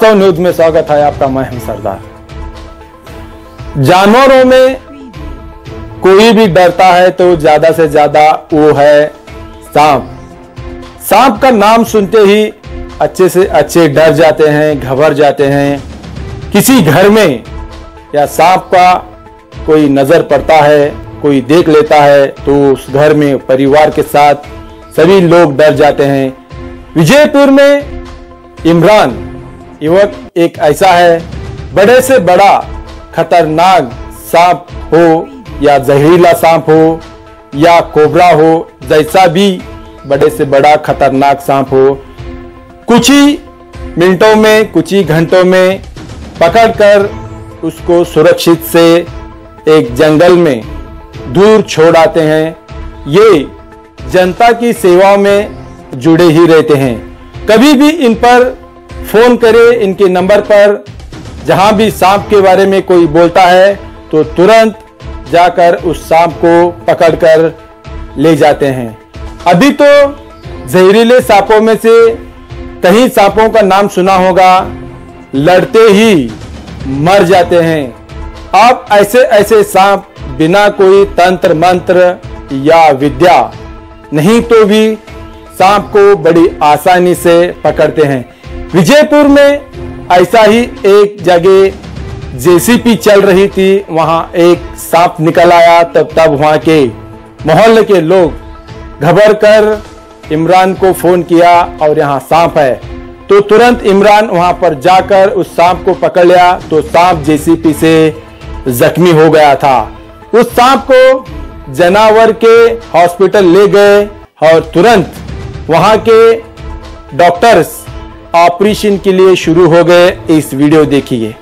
वास्तव न्यूज में स्वागत है आपका। मैं हूं सरदार। जानवरों में कोई भी डरता है तो ज्यादा से ज्यादा वो है सांप। सांप का नाम सुनते ही अच्छे से अच्छे डर जाते हैं, घबरा जाते हैं। किसी घर में या सांप का कोई नजर पड़ता है, कोई देख लेता है तो उस घर में परिवार के साथ सभी लोग डर जाते हैं। विजयपुर में इमरान युवक एक ऐसा है, बड़े से बड़ा खतरनाक सांप हो या जहरीला सांप हो या कोबरा हो, जैसा भी बड़े से बड़ा खतरनाक सांप हो, कुछ ही मिनटों में, कुछ ही घंटों में पकड़कर उसको सुरक्षित से एक जंगल में दूर छोड़ आते हैं। ये जनता की सेवा में जुड़े ही रहते हैं। कभी भी इन पर फोन करें, इनके नंबर पर। जहां भी सांप के बारे में कोई बोलता है तो तुरंत जाकर उस सांप को पकड़कर ले जाते हैं। अभी तो जहरीले सांपों में से कई सांपों का नाम सुना होगा, लड़ते ही मर जाते हैं। अब ऐसे ऐसे सांप बिना कोई तंत्र मंत्र या विद्या नहीं तो भी सांप को बड़ी आसानी से पकड़ते हैं। विजयपुर में ऐसा ही एक जगह जेसीबी चल रही थी, वहां एक सांप निकल आया। तब वहां के मोहल्ले के लोग घबरा कर इमरान को फोन किया और यहाँ सांप है, तो तुरंत इमरान वहां पर जाकर उस सांप को पकड़ लिया। तो सांप जेसीबी से जख्मी हो गया था। उस सांप को जानवर के हॉस्पिटल ले गए और तुरंत वहां के डॉक्टर्स ऑपरेशन के लिए शुरू हो गए। इस वीडियो देखिए।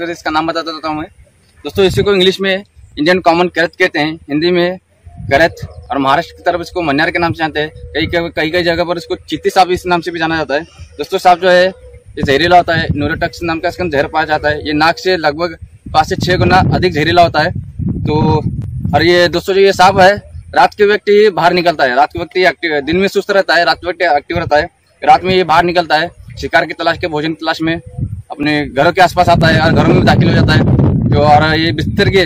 करके इसका नाम बताता देता हूँ मैं। दोस्तों इसी को इंग्लिश में इंडियन कॉमन कैरट कहते हैं, हिंदी में गरथ, और महाराष्ट्र की तरफ इसको मन्यार के नाम से जानते हैं। कई जगह पर इसको चीती सांप इस नाम से भी जाना जाता है। दोस्तों सांप जो है ये जहरीला होता है, न्यूरोटॉक्स नाम का इसका जहर पाया जाता है। ये नाक से लगभग 5 से 6 गुना अधिक जहरीला होता है। तो और ये दोस्तों जो ये सांप है रात के व्यक्ति बाहर निकलता है, रात के व्यक्ति एक्टिव, दिन में सुस्त रहता है, रात के व्यक्ति एक्टिव रहता है। रात में ये बाहर निकलता है शिकार की तलाश के, भोजन की तलाश में, अपने घरों के आसपास आता है और घरों में दाखिल हो जाता है। जो और ये बिस्तर के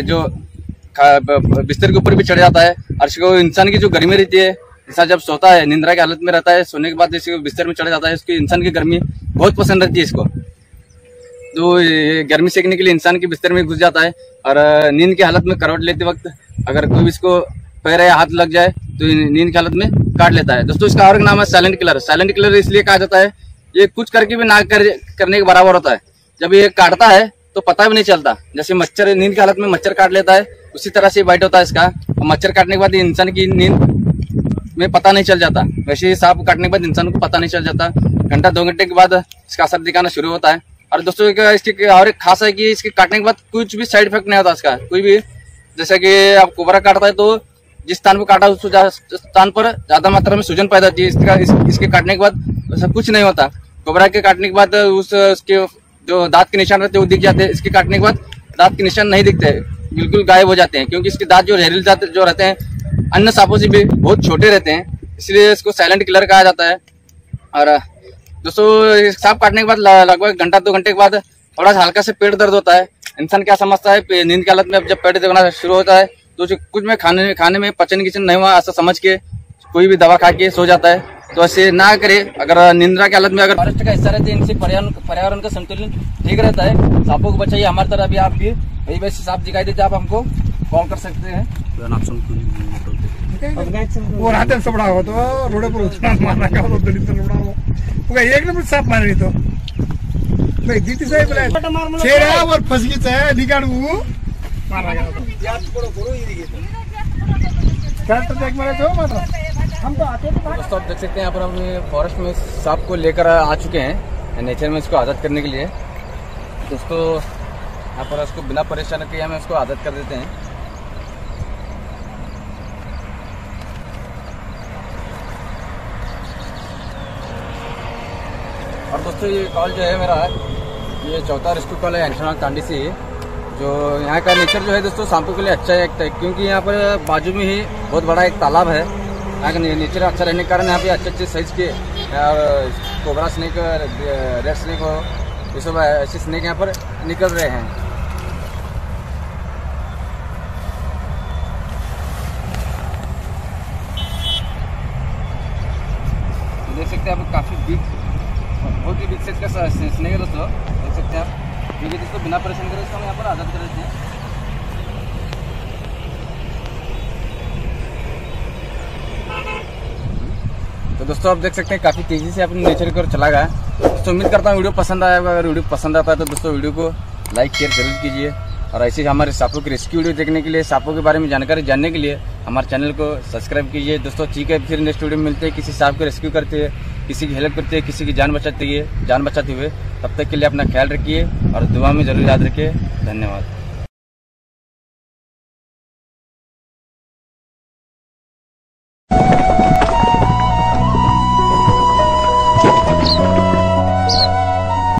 ऊपर भी चढ़ जाता है। और इसको इंसान की जो गर्मी रहती है, इंसान जब सोता है, निंद्रा की हालत में रहता है, सोने के बाद इसको बिस्तर में चढ़ जाता है, इसकी इंसान की गर्मी बहुत पसंद रहती है इसको। तो ये गर्मी सेकने के लिए इंसान के बिस्तर में घुस जाता है और नींद की हालत में करवट लेते वक्त अगर कोई इसको पैर या हाथ लग जाए तो नींद की हालत में काट लेता है। दोस्तों इसका और नाम है साइलेंट किलर। साइलेंट किलर इसलिए कहा जाता है, ये कुछ करके भी ना करने के बराबर होता है। जब ये काटता है तो पता भी नहीं चलता, जैसे मच्छर नींद की हालत में मच्छर काट लेता है उसी तरह से बाइट होता है इसका। और मच्छर काटने के बाद इंसान की नींद में पता नहीं चल जाता, वैसे ही सांप काटने के बाद इंसान को पता नहीं चल जाता। घंटा 2 घंटे के बाद इसका असर दिखाना शुरू होता है। और दोस्तों इसकी और एक खास है कि इसके काटने के बाद कुछ भी साइड इफेक्ट नहीं होता इसका, कोई भी। जैसे कि आप कोबरा काटता है तो जिस स्थान पर काटा उस स्थान पर ज्यादा मात्रा में सूजन पैदा होती है, इसके काटने के बाद ऐसा कुछ नहीं होता। कोबरा के काटने के बाद उसके जो दांत के निशान रहते हैं वो दिख जाते हैं, इसके काटने के बाद दांत के निशान नहीं दिखते, बिल्कुल गायब हो जाते हैं, क्योंकि इसके दांत जो जहरीले दांत जो रहते हैं अन्य सांपों से भी बहुत छोटे रहते हैं, इसलिए इसको साइलेंट किलर कहा जाता है। और दोस्तों सांप काटने के बाद लगभग घंटा 2 घंटे के बाद थोड़ा सा हल्का से पेट दर्द होता है। इंसान क्या समझता है नींद की हालत में जब पेट दर्द होना शुरू होता है तो कुछ में खाने में पचन किचन नहीं हुआ ऐसा समझ के कोई भी दवा खा के सो जाता है। तो ऐसे ना करे। अगर निंद्रा की हालत में अगर फॉरेस्ट का हिस्सा रहते हैं, इनसे पर्यावरण का संतुलन ठीक रहता है। सांपों को बचाइए। हमारी तरह भी आप भी वही वैसे सांप दिखाई देते आप हमको कॉल कर सकते हैं। वो राहते सबड़ा हो तो रोड पर उचना मारना का तो दलित सबड़ा हो वो एक नंबर सांप मारे तो नहीं दीदी साहब बोले छेड़ा और फंस गई है निकालू मारा गया तो यार थोड़ा करो ये देखिए क्या तो देख मारे तो मतलब हम तो आते थे। दोस्तों आप देख सकते हैं यहाँ पर हम फॉरेस्ट में सांप को लेकर आ चुके हैं नेचर में इसको आज़ाद करने के लिए। दोस्तों यहाँ पर इसको बिना परेशान किए हम इसको आज़ाद कर देते हैं। और दोस्तों ये कॉल जो है मेरा ये चौथा रेस्क्यू कॉल है अंशनाग तांडी से। जो यहाँ का नेचर जो है दोस्तों सांपों के लिए अच्छा है, क्योंकि यहाँ पर बाजू में ही बहुत बड़ा एक तालाब है। यहाँ का नेचर अच्छा रहने के कारण यहाँ पे अच्छे साइज के कोबरा स्नेक, रेड स्नेक हो, ये सब ऐसे स्नेक यहाँ पर निकल रहे हैं। देख सकते हैं आप काफ़ी बिग, बहुत ही बिग साइज का स्नेक है दोस्तों, देख सकते हैं आप। क्योंकि दोस्तों बिना परेशान करे इसको हम यहाँ पर आज़ाद कर देते हैं। तो दोस्तों आप देख सकते हैं काफ़ी तेज़ी से अपने नेचर की ओर चला गया। दोस्तों उम्मीद करता हूँ वीडियो पसंद आया होगा। अगर वीडियो पसंद आता है तो दोस्तों वीडियो को लाइक शेयर जरूर कीजिए। और ऐसे ही हमारे सांपों की रेस्क्यू वीडियो देखने के लिए, सांपों के बारे में जानकारी जानने के लिए हमारे चैनल को सब्सक्राइब कीजिए। दोस्तों ठीक है, फिर नेक्स्ट वीडियो में मिलते हैं। किसी सांप को रेस्क्यू करते हैं, किसी की हेल्प करते हैं, किसी की जान बचाते हुए। तब तक के लिए अपना ख्याल रखिए और दुआ में जरूर याद रखिए। धन्यवाद।